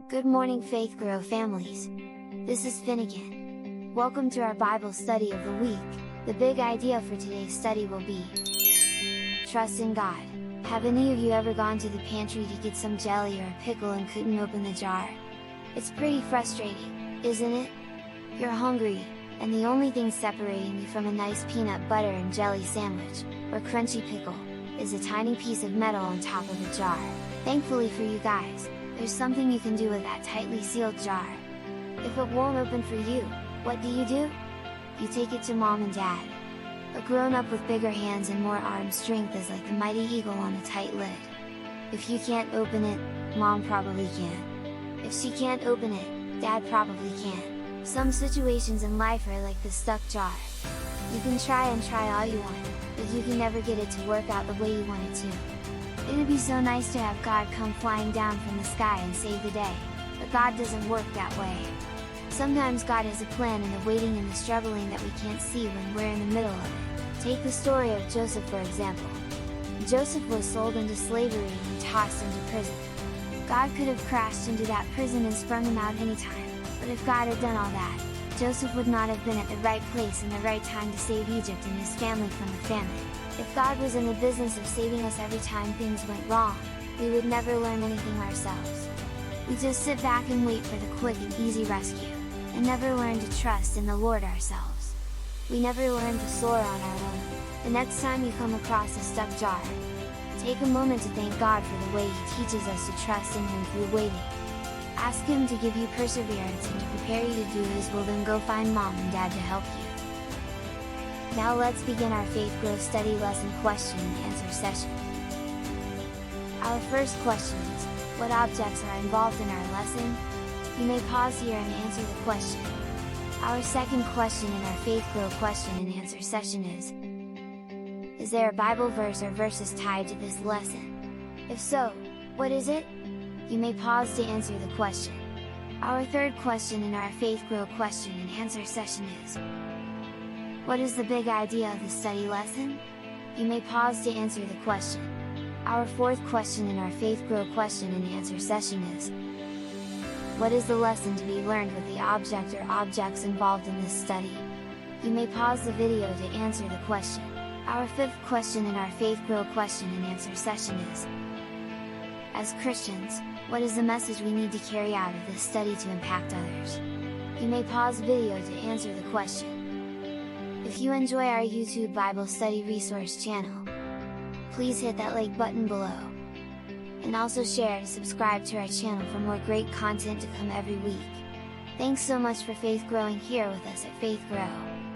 Good morning Faith Grow families! This is Finnegan. Welcome to our Bible study of the week. The big idea for today's study will be trust in God. Have any of you ever gone to the pantry to get some jelly or a pickle and couldn't open the jar? It's pretty frustrating, isn't it? You're hungry, and the only thing separating you from a nice peanut butter and jelly sandwich, or crunchy pickle, is a tiny piece of metal on top of the jar. Thankfully for you guys, there's something you can do with that tightly sealed jar. If it won't open for you, what do? You take it to mom and dad. A grown-up with bigger hands and more arm strength is like the mighty eagle on a tight lid. If you can't open it, mom probably can. If she can't open it, dad probably can. Some situations in life are like the stuck jar. You can try and try all you want, but you can never get it to work out the way you want it to. It would be so nice to have God come flying down from the sky and save the day, but God doesn't work that way. Sometimes God has a plan in the waiting and the struggling that we can't see when we're in the middle of it. Take the story of Joseph for example. Joseph was sold into slavery and tossed into prison. God could have crashed into that prison and sprung him out anytime, but if God had done all that, Joseph would not have been at the right place in the right time to save Egypt and his family from a famine. If God was in the business of saving us every time things went wrong, we would never learn anything ourselves. We just sit back and wait for the quick and easy rescue, and never learn to trust in the Lord ourselves. We never learn to soar on our own. The next time you come across a stuck jar, take a moment to thank God for the way He teaches us to trust in Him through waiting. Ask Him to give you perseverance and to prepare you to do His will, then go find mom and dad to help you. Now let's begin our Faith Grow study lesson question and answer session. Our first question is, what objects are involved in our lesson? You may pause here and answer the question. Our second question in our Faith Grow question and answer session is there a Bible verse or verses tied to this lesson? If so, what is it? You may pause to answer the question. Our third question in our Faith Grow question and answer session is, what is the big idea of the study lesson? You may pause to answer the question. Our fourth question in our Faith Grow question and answer session is, what is the lesson to be learned with the object or objects involved in this study? You may pause the video to answer the question. Our fifth question in our Faith Grow question and answer session is, as Christians, what is the message we need to carry out of this study to impact others? You may pause the video to answer the question. If you enjoy our YouTube Bible study resource channel, please hit that like button below. And also share and subscribe to our channel for more great content to come every week. Thanks so much for faith growing here with us at Faith Grow.